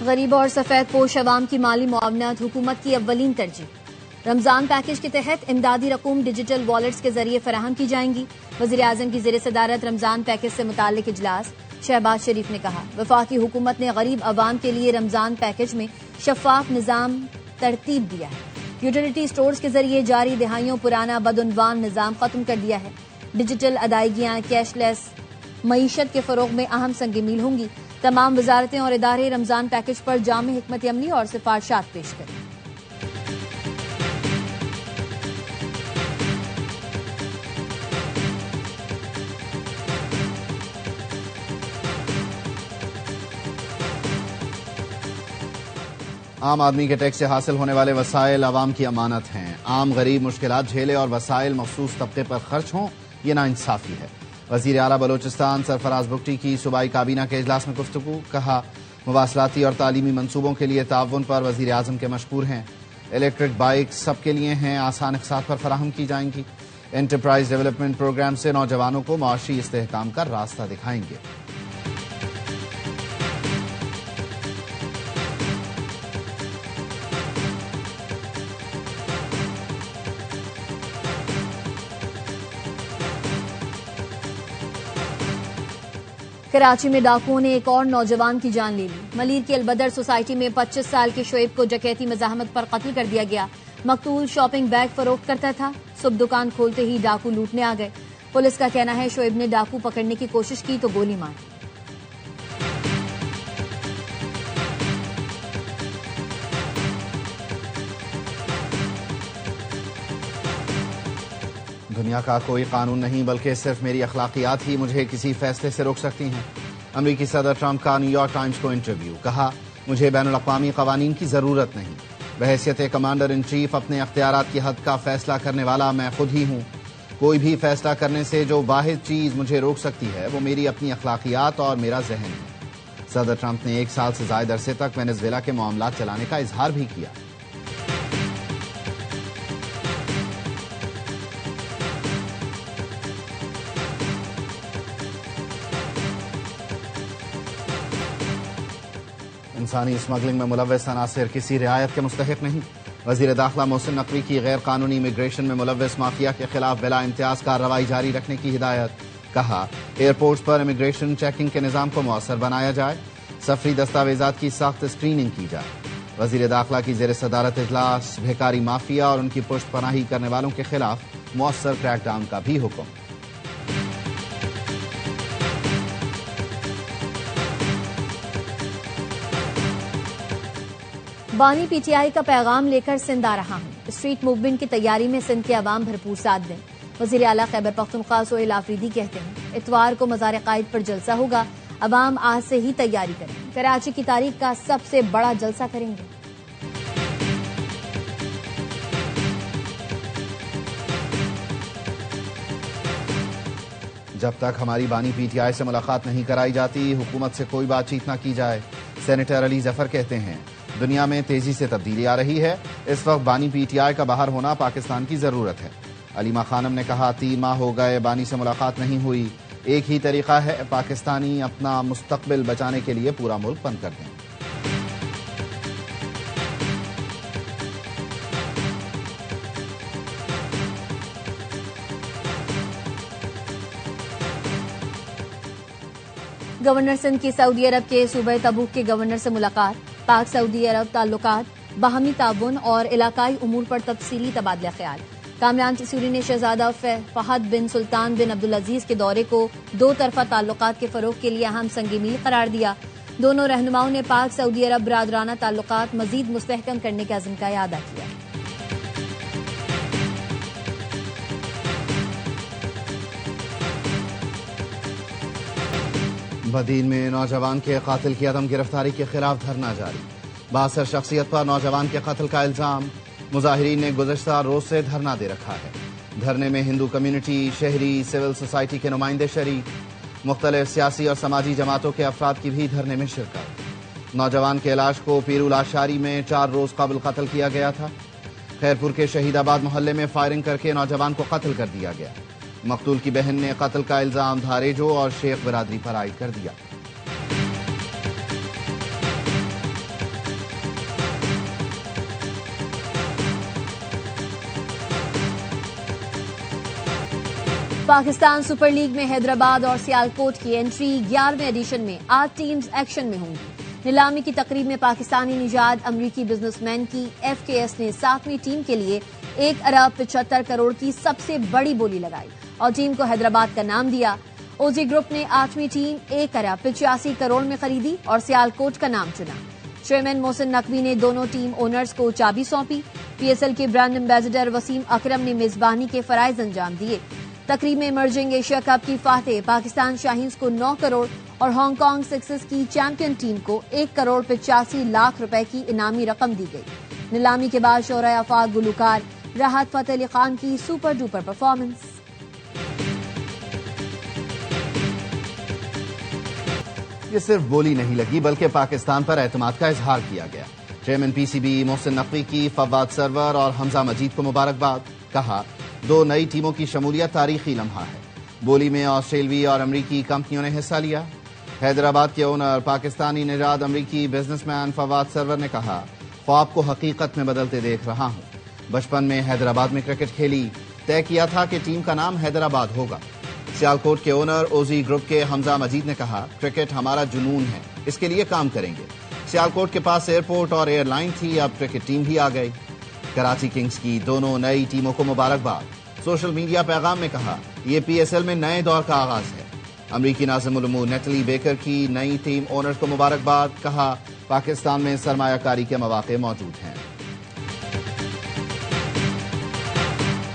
गरीब और सफेद पोश अवाम की माली मुआवनत हुकूमत की अव्वलीन तरजीह। रमजान पैकेज के तहत इमदादी रकूम डिजिटल वॉलेट्स के जरिए फराहम की जाएंगी। वजीर आजम की जेर सदारत रमजान पैकेज से मुताल्लिक इजलास। शहबाज शरीफ ने कहा, वफाकी हुकूमत ने गरीब अवाम के लिए रमजान पैकेज में शफाफ निजाम तरतीब दिया है। यूटिलिटी स्टोर्स के जरिए जारी दिहाइयों पुराना बदउनवान निजाम खत्म कर दिया है। डिजिटल अदायगियां कैशलेस मईशत के फरोग में अहम संग मील होंगी। तमाम वजारतें और इदारे रमजान पैकेज पर जामे हिकमत अमली और सिफारिशात पेश करें। आम आदमी के टैक्स से हासिल होने वाले वसाइल आवाम की अमानत हैं। आम गरीब मुश्किलात झेले और वसाइल मखसूस तबके पर खर्च हों, ये नाइंसाफी है। वजीर आला बलोचिस्तान सरफराज बुगटी की सूबाई काबीना के इजलास में गुफ्तगू। कहा, मुवासलाती और तालीमी मंसूबों के लिए ताउन पर वजीर आजम के मशकूर हैं। इलेक्ट्रिक बाइक सबके लिए हैं, आसान अक़सात पर फराहम की जाएंगी। एंटरप्राइज डेवलपमेंट प्रोग्राम से नौजवानों को माशी इस्तेहकाम का रास्ता दिखाएंगे। कराची में डाकुओं ने एक और नौजवान की जान ले ली। मलीर की अलबदर सोसाइटी में 25 साल के शोएब को डकैती मज़ाहमत पर कत्ल कर दिया गया। मकतूल शॉपिंग बैग फरोख्त करता था। सुबह दुकान खोलते ही डाकू लूटने आ गए। पुलिस का कहना है, शोएब ने डाकू पकड़ने की कोशिश की तो गोली मारी। दुनिया का कोई कानून नहीं बल्कि सिर्फ मेरी अखलाकियात ही मुझे किसी फैसले से रोक सकती हैं। अमरीकी सदर ट्रंप का न्यूयॉर्क टाइम्स को इंटरव्यू। कहा, मुझे बैनुल अक़वामी क़वानीन की जरूरत नहीं। बहैसियत कमांडर इन चीफ अपने अख्तियारात की हद का फैसला करने वाला मैं खुद ही हूँ। कोई भी फैसला करने से जो वाहिद चीज मुझे रोक सकती है वो मेरी अपनी अखलाकियात और मेरा जहन है। सदर ट्रंप ने 1 साल से ज्यादा अरसे तक वेनेजुएला के मामलात चलाने का इजहार भी किया। इंसानी स्मगलिंग में मुलव्वस अनासिर किसी रियायत के मुस्तहिक नहीं। वजीर दाखिला मोहसिन नकवी की गैर कानूनी इमिग्रेशन में मुलव्वस माफिया के खिलाफ बिला इम्तियाज कार्रवाई जारी रखने की हिदायत। कहा, एयरपोर्ट्स पर इमिग्रेशन चेकिंग के निजाम को मौसर बनाया जाए। सफरी दस्तावेजात की सख्त स्क्रीनिंग की जाए। वजीर दाखिला की जेर सदारत इजलास। भिखारी माफिया और उनकी पुष्ट पनाही करने वालों के खिलाफ मौसर क्रैकडाउन का भी हुक्म। बानी पीटीआई का पैगाम लेकर सिंध आ रहा हूं। स्ट्रीट मूवमेंट की तैयारी में सिंध के अवाम भरपूर साथ दें। वजीर आला खैबर पख्तूनख्वा सोहेल आफरीदी कहते हैं, इतवार को मज़ार कायद पर जलसा होगा। अवाम आज से ही तैयारी करें। कराची की तारीख का सबसे बड़ा जलसा करेंगे। जब तक हमारी बानी पीटीआई से मुलाकात नहीं कराई जाती, हुकूमत से कोई बातचीत न की जाए। सेनेटर अली जफर कहते हैं, दुनिया में तेजी से तब्दीली आ रही है। इस वक्त बानी पीटीआई का बाहर होना पाकिस्तान की जरूरत है। अलीमा खानम ने कहा, 3 माह हो गए बानी से मुलाकात नहीं हुई। एक ही तरीका है, पाकिस्तानी अपना मुस्तकबिल बचाने के लिए पूरा मुल्क बंद कर दें। गवर्नर सिंध की सऊदी अरब के सूबे तबूक के गवर्नर से मुलाकात। पाक सऊदी अरब ताल्लुकात, बाहमी ताउन और इलाकाई उमूर पर तफसीली तबादला ख्याल। कामरान तसूरी ने शहजादा फहद बिन सुल्तान बिन अब्दुल अजीज के दौरे को 2 तरफा ताल्लुकात के फरोग के लिए अहम संग मील करार दिया। दोनों रहनुमाओं ने पाक सऊदी अरब बरादराना ताल्लुकात मजीद मुस्तहकम करने के अज़्म का इआदा किया। बदीन में नौजवान के कातिल की अदम गिरफ्तारी के खिलाफ धरना जारी। 62 शख्सियत पर नौजवान के कत्ल का इल्जाम। मुजाहिरीन ने गुज़श्ता रोज से धरना दे रखा है। धरने में हिंदू कम्युनिटी, शहरी, सिविल सोसाइटी के नुमाइंदे शरीक। मुख्तलिफ सियासी और समाजी जमातों के अफराद की भी धरने में शिरकत। नौजवान के लाश को पीरुल आशारी में 4 रोज कबल कत्ल किया गया था। खैरपुर के शहीदाबाद मोहल्ले में फायरिंग करके नौजवान को कत्ल कर दिया गया। मकतूल की बहन ने कत्ल का इल्जाम धारेजो और शेख बिरादरी पर आयद कर दिया। पाकिस्तान सुपर लीग में हैदराबाद और सियालकोट की एंट्री 11वें एडिशन में 8 टीम्स एक्शन में होंगी। नीलामी की तकरीब में पाकिस्तानी निजात अमरीकी बिजनेसमैन की FKS ने 7वीं टीम के लिए 1 अरब 75 करोड़ की सबसे बड़ी बोली लगाई और टीम को हैदराबाद का नाम दिया। ओजी ग्रुप ने 8वीं टीम 1 अरब 85 करोड़ में खरीदी और सियालकोट का नाम चुना। चेयरमैन मोहसिन नकवी ने दोनों टीम ओनर्स को चाबी सौंपी। PSL के ब्रांड एम्बेसडर वसीम अकरम ने मेजबानी के फराइज अंजाम दिए। तकरीब में इमर्जिंग एशिया कप की फातेह पाकिस्तान शाहीन्स को 9 करोड़ और हांगकांग सिक्सेस की चैंपियन टीम को 1 करोड़ 85 लाख रुपए की इनामी रकम दी गई। नीलामी के बाद शोरा आफाक गुलकार राहत फतेह अली खान की सुपर डुपर परफॉर्मेंस। ये सिर्फ बोली नहीं लगी बल्कि पाकिस्तान पर एतमाद का इजहार किया गया। चेयरमैन PCB मोहसिन नकवी की फवाद सरवर और हमजा मजीद को मुबारकबाद। कहा 2 नई टीमों की शमूलियत तारीखी लम्हा है। बोली में ऑस्ट्रेलवी और अमरीकी कंपनियों ने हिस्सा लिया। हैदराबाद के ओनर पाकिस्तानी निजात अमरीकी बिजनेसमैन फवाद सरवर ने कहा, ख्वाब को हकीकत में बदलते देख रहा हूं। बचपन में हैदराबाद में क्रिकेट खेली, तय किया था कि टीम का नाम हैदराबाद होगा। सियालकोट के ओनर ओजी ग्रुप के हमजा मजीद ने कहा, क्रिकेट हमारा जुनून है, इसके लिए काम करेंगे। सियालकोट के पास एयरपोर्ट और एयरलाइन थी, अब क्रिकेट टीम भी आ गई। कराची किंग्स की दोनों नई टीमों को मुबारकबाद। सोशल मीडिया पैगाम में कहा, ये PSL में नए दौर का आगाज है। अमरीकी नाज़िम उल उमूर नेटली बेकर की नई टीम ओनर्स को मुबारकबाद। कहा, पाकिस्तान में सरमायाकारी के मौके मौजूद हैं।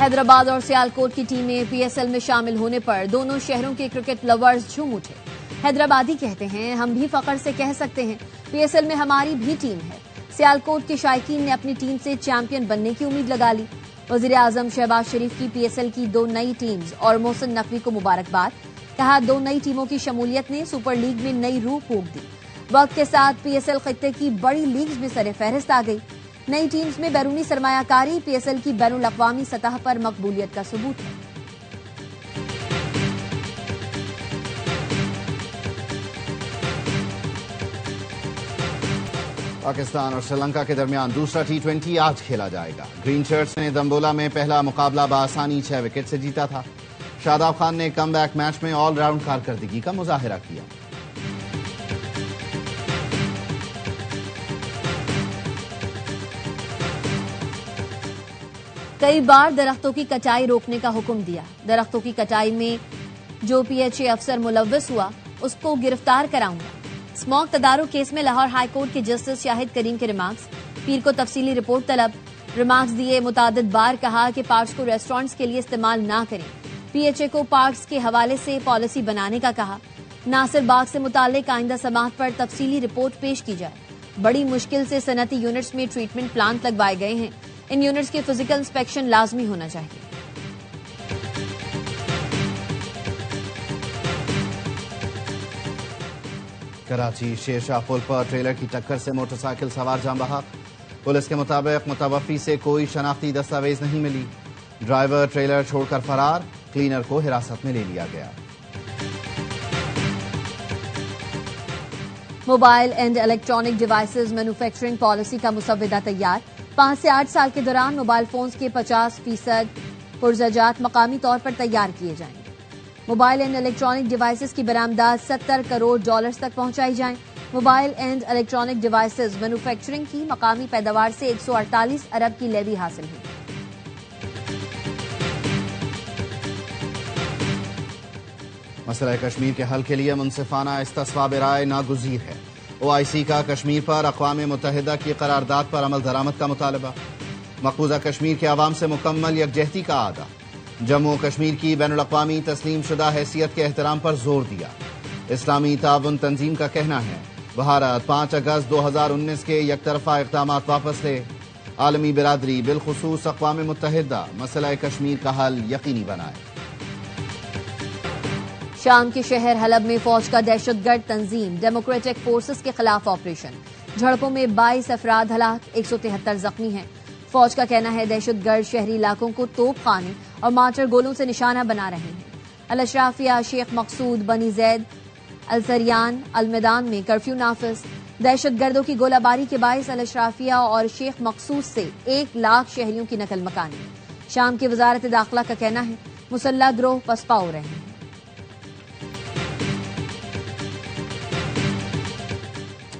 हैदराबाद और सियालकोट की टीमें PSL में शामिल होने पर दोनों शहरों के क्रिकेट लवर्स झूम उठे। हैदराबादी कहते हैं, हम भी फख्र से कह सकते हैं PSL में हमारी भी टीम है। सियालकोट के शायकीन ने अपनी टीम से चैंपियन बनने की उम्मीद लगा ली। वजीर आजम शहबाज शरीफ की PSL की 2 नई टीम्स और मोहसिन नकवी को मुबारकबाद। कहा, 2 नई टीमों की शमूलियत ने सुपर लीग में नई रूह फूंक दी। वक्त के साथ PSL खित्ते की बड़ी लीग्स में सरे फहरिस्त आ गई। नई टीम्स में बैरूनी सरमायाकारी PSL की बैनुल अक़वामी सतह पर मकबूलियत का सबूत है। पाकिस्तान और श्रीलंका के दरमियान दूसरा T20 आज खेला जाएगा। ग्रीन शर्ट्स ने दम्बोला में पहला मुकाबला बआसानी 6 विकेट से जीता था। शादाब खान ने कमबैक मैच में ऑलराउंड कारकर्दगी का मुजाहिरा किया। कई बार दरख्तों की कटाई रोकने का हुक्म दिया। दरख्तों की कटाई में जो PHA अफसर मुलव्वस हुआ उसको गिरफ्तार कराऊंगा। स्मॉग तदारुक केस में लाहौर हाईकोर्ट के जस्टिस शाहिद करीम के रिमार्क्स। पीर को तफसीली रिपोर्ट तलब। रिमार्क्स दिए, मुतादिद बार कहा कि पार्क्स को रेस्टोरेंट्स के लिए इस्तेमाल ना करें। PHA को पार्क्स के हवाले से पॉलिसी बनाने का कहा। नासिर बाग से मुताल्लिक आइंदा समाअत पर तफसीली रिपोर्ट पेश की जाए। बड़ी मुश्किल से सनती यूनिट्स में ट्रीटमेंट प्लांट लगवाए गए हैं। इन यूनिट्स के फिजिकल इंस्पेक्शन लाजमी होना चाहिए। कराची शेरशाह पुल पर ट्रेलर की टक्कर से मोटरसाइकिल सवार जान बहक। पुलिस के मुताबिक मुतवफ़ी से कोई शनाख्ती दस्तावेज नहीं मिली। ड्राइवर ट्रेलर छोड़कर फरार। क्लीनर को हिरासत में ले लिया गया। Mobile and electronic devices manufacturing policy का मुसव्वदा तैयार। 5 से 8 साल के दौरान मोबाइल फोन्स के 50% पुर्ज़ाजात मकामी तौर पर तैयार किए जाएंगे। मोबाइल एंड इलेक्ट्रॉनिक डिवाइसेज की बरामदात $70 करोड़ तक पहुंचाई जाए। Mobile and electronic devices manufacturing की मकामी पैदावार से 148 अरब की लेवी हासिल हुई। मसला कश्मीर के हल के लिए मुनसिफाना इस्तिस्वाब राय नागुज़ीर है। OIC का कश्मीर पर अक़वाम मुत्तहिदा की करारदाद पर अमल दरामद का मुतालबा। मकबूजा कश्मीर के अवाम से मुकम्मल यकजहती का आदा। जम्मू कश्मीर की बैनुल अक़वामी तस्लीम शुदा हैसियत के एहतराम पर जोर दिया। इस्लामी ताउन तंजीम का कहना है, भारत 5 अगस्त 2019 के यकतरफा इक़दामात वापस ले। आलमी बिरादरी बिलखुसूस अक़वाम मुत्तहिदा मसला कश्मीर का हल यकीनी बनाए। शाम के शहर हलब में फौज का दहशतगर्द तंजीम डेमोक्रेटिक फोर्सेस के खिलाफ ऑपरेशन। झड़पों में 22 अफराद हलाक, 173 जख्मी हैं। फौज का कहना है, दहशतगर्द शहरी इलाकों को तोप खाने और मार्टर गोलों से निशाना बना रहे हैं। अल अशराफिया, शेख मकसूद, बनी जैद, अल सरियान, अल मैदान में कर्फ्यू नाफिज। दहशतगर्दों की गोलाबारी के बायस अल अशराफिया और शेख मकसूद से 1 लाख शहरियों की नकल मकानी। शाम की वजारत दाखिला का कहना है, मुसल्ला गिरोह पसपा हो रहे हैं।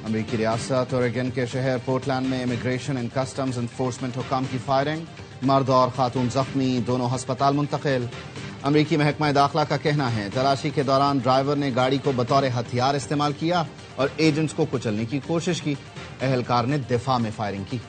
अमेरिकी रियासत ओरेगन के शहर पोर्टलैंड में इमिग्रेशन एंड कस्टम्स एनफोर्समेंट हुकाम की फायरिंग, मर्द और खातून जख्मी, दोनों अस्पताल मुंतकिल। अमेरिकी महकमा दाखिला का कहना है तलाशी के दौरान ड्राइवर ने गाड़ी को बतौर हथियार इस्तेमाल किया और एजेंट्स को कुचलने की कोशिश की। एहलकार ने दिफा में फायरिंग की।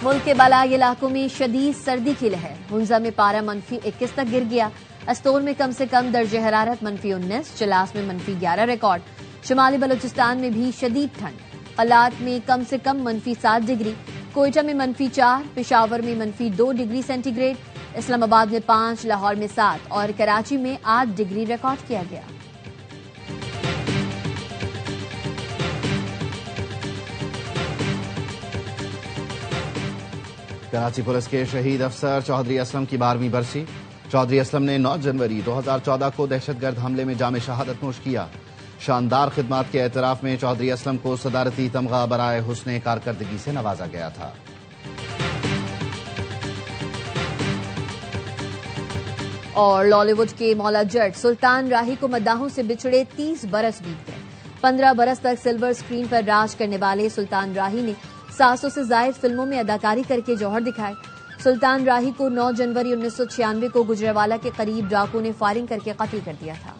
मुल्क के बालाई इलाकों में शदीद सर्दी की लहर, हुंजा में पारा -21 तक गिर गया। अस्तोर में कम से कम दर्जे हरारत -19, चलास में -11 रिकॉर्ड। शुमाली बलूचिस्तान में भी शदीद ठंड, कलात में कम से कम -7 डिग्री, कोयटा में -4, पेशावर में -2 डिग्री सेंटीग्रेड, इस्लामाबाद में 5, लाहौर में 7 और कराची में 8 डिग्री रिकॉर्ड किया गया। कराची पुलिस के शहीद अफसर चौधरी असलम की 12वीं बरसी। चौधरी असलम ने 9 जनवरी 2014 को दहशतगर्द हमले में जामे शहादत नोश किया। शानदार खिदमात के एतराफ में चौधरी असलम को सदारती तमगा बराए हुस्ने कारकर्दगी से नवाजा गया था। और लॉलीवुड के मौला जट सुल्तान राही को मद्दाहों से बिछड़े 30 बरस बीत गए। 15 बरस तक सिल्वर स्क्रीन पर राज करने वाले सुल्तान राही ने 700 से जायद फिल्मों में अदाकारी करके जौहर दिखाए। सुल्तान राही को 9 जनवरी 1996 को गुजरावाला के करीब डाकू ने फायरिंग करके कत्ल कर दिया था।